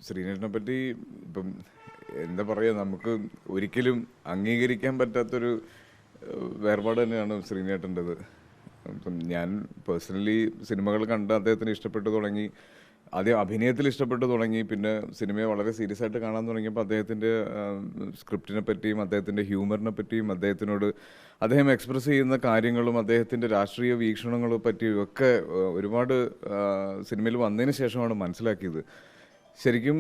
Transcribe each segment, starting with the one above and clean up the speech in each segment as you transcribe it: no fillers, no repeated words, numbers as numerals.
ശ്രീനേട്ടനെ പറ്റി ഇപ്പം എന്താ പറയുക, നമുക്ക് ഒരിക്കലും അംഗീകരിക്കാൻ പറ്റാത്തൊരു വേർപാട് തന്നെയാണ് ശ്രീനേട്ടൻ്റെത്. ഇപ്പം ഞാൻ പേഴ്സണലി സിനിമകൾ കണ്ട് അദ്ദേഹത്തിന് ഇഷ്ടപ്പെട്ടു തുടങ്ങി, ആദ്യം അഭിനയത്തിൽ ഇഷ്ടപ്പെട്ടു തുടങ്ങി, പിന്നെ സിനിമയെ വളരെ സീരിയസ് ആയിട്ട് കാണാൻ തുടങ്ങിയപ്പോൾ അദ്ദേഹത്തിൻ്റെ സ്ക്രിപ്റ്റിനെ പറ്റിയും അദ്ദേഹത്തിൻ്റെ ഹ്യൂമറിനെ പറ്റിയും അദ്ദേഹം എക്സ്പ്രസ് ചെയ്യുന്ന കാര്യങ്ങളും അദ്ദേഹത്തിൻ്റെ രാഷ്ട്രീയ വീക്ഷണങ്ങളെ പറ്റിയും ഒക്കെ ഒരുപാട് സിനിമയിൽ വന്നതിന് ശേഷമാണ് മനസ്സിലാക്കിയത്. ശരിക്കും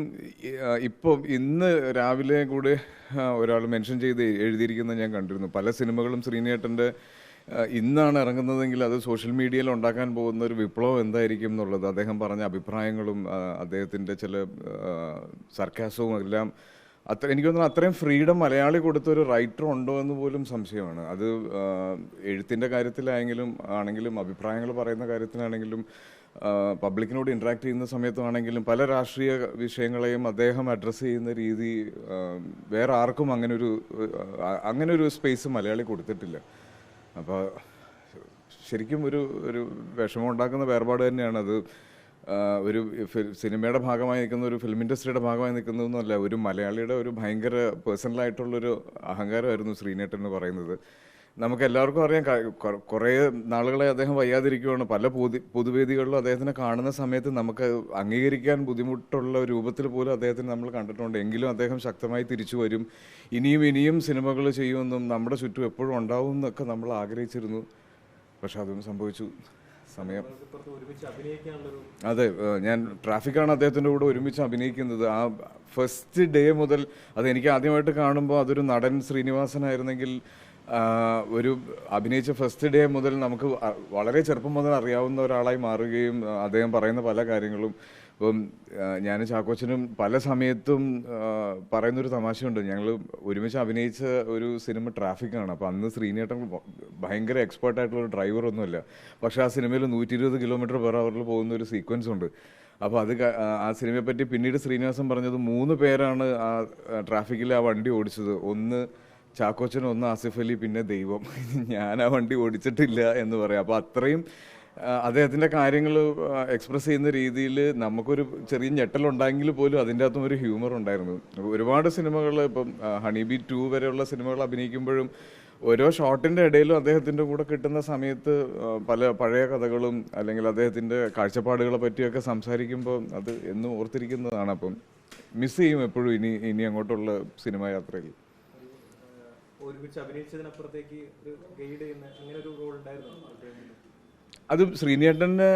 ഇപ്പം ഇന്ന് രാവിലെ കൂടെ ഒരാൾ മെൻഷൻ ചെയ്ത് എഴുതിയിരിക്കുന്നത് ഞാൻ കണ്ടിരുന്നു. പല സിനിമകളും ശ്രീനേട്ടൻ്റെ ഇന്നാണ് ഇറങ്ങുന്നതെങ്കിൽ അത് സോഷ്യൽ മീഡിയയിൽ ഉണ്ടാക്കാൻ പോകുന്ന ഒരു വിപ്ലവം എന്തായിരിക്കും എന്നുള്ളത്, അദ്ദേഹം പറഞ്ഞ അഭിപ്രായങ്ങളും അദ്ദേഹത്തിൻ്റെ ചില സർക്കാസവും എല്ലാം എനിക്ക് തോന്നുന്നു അത്രയും ഫ്രീഡം മലയാളി കൊടുത്തൊരു റൈറ്റർ ഉണ്ടോ എന്ന് പോലും സംശയമാണ്. അത് എഴുത്തിൻ്റെ കാര്യത്തിലായെങ്കിലും അഭിപ്രായങ്ങൾ പറയുന്ന കാര്യത്തിലാണെങ്കിലും പബ്ലിക്കിനോട് ഇൻട്രാക്ട് ചെയ്യുന്ന സമയത്താണെങ്കിലും പല രാഷ്ട്രീയ വിഷയങ്ങളെയും അദ്ദേഹം അഡ്രസ്സ് ചെയ്യുന്ന രീതി വേറെ ആർക്കും അങ്ങനൊരു സ്പേസ് മലയാളി കൊടുത്തിട്ടില്ല. അപ്പോൾ ശരിക്കും ഒരു വിഷമം ഉണ്ടാക്കുന്ന വേർപാട് തന്നെയാണത്. ഒരു സിനിമയുടെ ഭാഗമായി നിൽക്കുന്ന, ഒരു ഫിലിം ഇൻഡസ്ട്രിയുടെ ഭാഗമായി നിൽക്കുന്നതൊന്നുമല്ല, ഒരു മലയാളിയുടെ ഒരു ഭയങ്കര പേഴ്സണലായിട്ടുള്ളൊരു അഹങ്കാരമായിരുന്നു ശ്രീനേട്ടൻ എന്ന് പറയുന്നത്. നമുക്ക് എല്ലാവർക്കും അറിയാം, കുറേ നാളുകളെ അദ്ദേഹം വയ്യാതിരിക്കുകയാണ്. പല പൊതുവേദികളിലും അദ്ദേഹത്തിനെ കാണുന്ന സമയത്ത് നമുക്ക് അംഗീകരിക്കാൻ ബുദ്ധിമുട്ടുള്ള രൂപത്തിൽ പോലും അദ്ദേഹത്തിന് നമ്മൾ കണ്ടിട്ടുണ്ട്. എങ്കിലും അദ്ദേഹം ശക്തമായി തിരിച്ചു വരും, ഇനിയും സിനിമകൾ ചെയ്യുമെന്നും നമ്മുടെ ചുറ്റും എപ്പോഴും ഉണ്ടാവും എന്നൊക്കെ നമ്മൾ ആഗ്രഹിച്ചിരുന്നു. പക്ഷെ അതും സംഭവിച്ചു. സമയം അതെ, ഞാൻ ട്രാഫിക്കാണ് അദ്ദേഹത്തിൻ്റെ കൂടെ ഒരുമിച്ച് അഭിനയിക്കുന്നത്. ആ ഫസ്റ്റ് ഡേ മുതൽ, അതെനിക്ക് ആദ്യമായിട്ട് കാണുമ്പോൾ അതൊരു നടൻ ശ്രീനിവാസനായിരുന്നെങ്കിൽ ഒരു അഭിനയിച്ച ഫസ്റ്റ് ഡേ മുതൽ നമുക്ക് വളരെ ചെറുപ്പം മുതൽ അറിയാവുന്ന ഒരാളായി മാറുകയും അദ്ദേഹം പറയുന്ന പല കാര്യങ്ങളും. ഇപ്പം ഞാൻ ചാക്കോച്ചനും പല സമയത്തും പറയുന്നൊരു തമാശയുണ്ട്. ഞങ്ങൾ ഒരുമിച്ച് അഭിനയിച്ച ഒരു സിനിമ ട്രാഫിക്കാണ്. അപ്പോൾ അന്ന് ശ്രീനേട്ടൻ ഭയങ്കര എക്സ്പേർട്ടായിട്ടുള്ളൊരു ഡ്രൈവറൊന്നുമല്ല, പക്ഷേ ആ സിനിമയിൽ 120 km/h പോകുന്ന ഒരു സീക്വൻസ് ഉണ്ട്. അപ്പോൾ ആ സിനിമയെ പറ്റി പിന്നീട് ശ്രീനിവാസൻ പറഞ്ഞത് 3 പേരാണ് ആ ട്രാഫിക്കിൽ ആ വണ്ടി ഓടിച്ചത്. ഒന്ന് ചാക്കോച്ചൻ, ഒന്ന് ആസിഫ് അലി, പിന്നെ ദൈവം. ഞാൻ ആ വണ്ടി ഓടിച്ചിട്ടില്ല എന്ന് പറയാം. അപ്പോൾ അത്രയും അദ്ദേഹത്തിൻ്റെ കാര്യങ്ങൾ എക്സ്പ്രസ് ചെയ്യുന്ന രീതിയിൽ നമുക്കൊരു ചെറിയ ഞെട്ടലുണ്ടെങ്കിൽ പോലും അതിൻ്റെ അകത്തും ഒരു ഹ്യൂമർ ഉണ്ടായിരുന്നു. ഒരുപാട് സിനിമകൾ, ഇപ്പം ഹണിബി 2 വരെയുള്ള സിനിമകൾ അഭിനയിക്കുമ്പോഴും ഓരോ ഷോട്ടിൻ്റെ ഇടയിലും അദ്ദേഹത്തിൻ്റെ കൂടെ കിട്ടുന്ന സമയത്ത് പല പഴയ കഥകളും അല്ലെങ്കിൽ അദ്ദേഹത്തിൻ്റെ കാഴ്ചപ്പാടുകളെ പറ്റിയൊക്കെ സംസാരിക്കുമ്പോൾ അത് എന്നും ഓർത്തിരിക്കുന്നതാണ്. അപ്പം മിസ് ചെയ്യും എപ്പോഴും ഇനി അങ്ങോട്ടുള്ള സിനിമാ യാത്രയിൽ. അത് ശ്രീനേട്ടനെ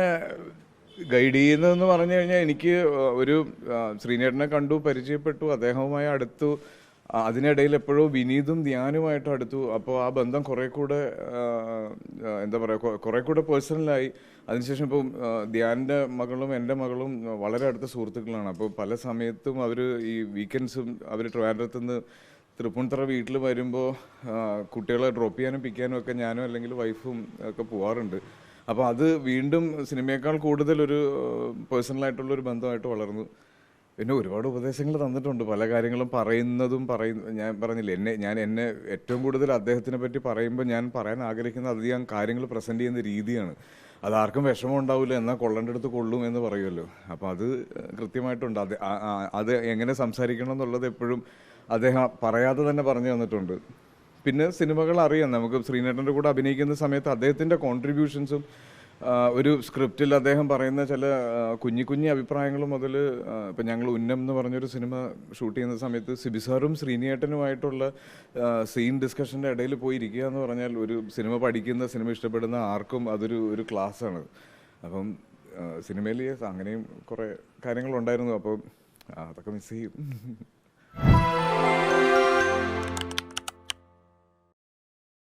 ഗൈഡ് ചെയ്യുന്നതെന്ന് പറഞ്ഞു കഴിഞ്ഞാൽ, എനിക്ക് ശ്രീനേട്ടനെ കണ്ടു, പരിചയപ്പെട്ടു, അദ്ദേഹവുമായി അടുത്തു. അതിനിടയിൽ എപ്പോഴോ വിനീതും ധ്യാനുമായിട്ട് അടുത്തു. അപ്പോൾ ആ ബന്ധം കുറേ കൂടെ പേഴ്സണലായി. അതിനുശേഷം ഇപ്പം ധ്യാനിൻ്റെ മകളും എൻ്റെ മകളും വളരെ അടുത്ത സുഹൃത്തുക്കളാണ്. അപ്പോൾ പല സമയത്തും അവർ ഈ വീക്കെൻഡ്സും അവർ ട്രിവാൻഡ്രത്തുനിന്ന് തൃപ്പൂണിത്തുറ വീട്ടിൽ വരുമ്പോൾ കുട്ടികളെ ഡ്രോപ്പ് ചെയ്യാനും പിക്കാനും ഒക്കെ ഞാനും അല്ലെങ്കിൽ വൈഫും ഒക്കെ പോകാറുണ്ട്. അപ്പോൾ അത് വീണ്ടും സിനിമയേക്കാൾ കൂടുതൽ ഒരു പേഴ്സണലായിട്ടുള്ളൊരു ബന്ധമായിട്ട് വളർന്നു. പിന്നെ ഒരുപാട് ഉപദേശങ്ങൾ തന്നിട്ടുണ്ട്. പല കാര്യങ്ങളും ഞാൻ പറഞ്ഞില്ലേ, എന്നെ ഏറ്റവും കൂടുതൽ അദ്ദേഹത്തിനെ പറ്റി പറയുമ്പോൾ ഞാൻ പറയാൻ ആഗ്രഹിക്കുന്ന അധികം കാര്യങ്ങൾ പ്രസൻറ്റ് ചെയ്യുന്ന രീതിയാണ്. അതാർക്കും വിഷമം ഉണ്ടാവില്ല, എന്നാൽ കൊള്ളേണ്ടടുത്ത് കൊള്ളും എന്ന് പറയുമല്ലോ. അപ്പോൾ അത് കൃത്യമായിട്ടുണ്ട്. അത് എങ്ങനെ സംസാരിക്കണം എന്നുള്ളത് എപ്പോഴും അദ്ദേഹം പറയാതെ തന്നെ പറഞ്ഞു തന്നിട്ടുണ്ട്. പിന്നെ സിനിമകൾ അറിയാം നമുക്ക്. ശ്രീനേട്ടൻ്റെ കൂടെ അഭിനയിക്കുന്ന സമയത്ത് അദ്ദേഹത്തിൻ്റെ കോൺട്രിബ്യൂഷൻസും ഒരു സ്ക്രിപ്റ്റിൽ അദ്ദേഹം പറയുന്ന ചില കുഞ്ഞി അഭിപ്രായങ്ങൾ മുതൽ, ഇപ്പം ഞങ്ങൾ ഉന്നം എന്ന് പറഞ്ഞൊരു സിനിമ ഷൂട്ട് ചെയ്യുന്ന സമയത്ത് സിബിസാറും ശ്രീനേട്ടനുമായിട്ടുള്ള സീൻ ഡിസ്കഷൻ്റെ ഇടയിൽ പോയി ഇരിക്കുക എന്ന് പറഞ്ഞാൽ ഒരു സിനിമ സിനിമ ഇഷ്ടപ്പെടുന്ന ആർക്കും ഒരു ക്ലാസ്സാണ്. അപ്പം സിനിമയിൽ അങ്ങനെയും കുറേ കാര്യങ്ങളുണ്ടായിരുന്നു. അപ്പോൾ അതൊക്കെ മിസ് ചെയ്യും.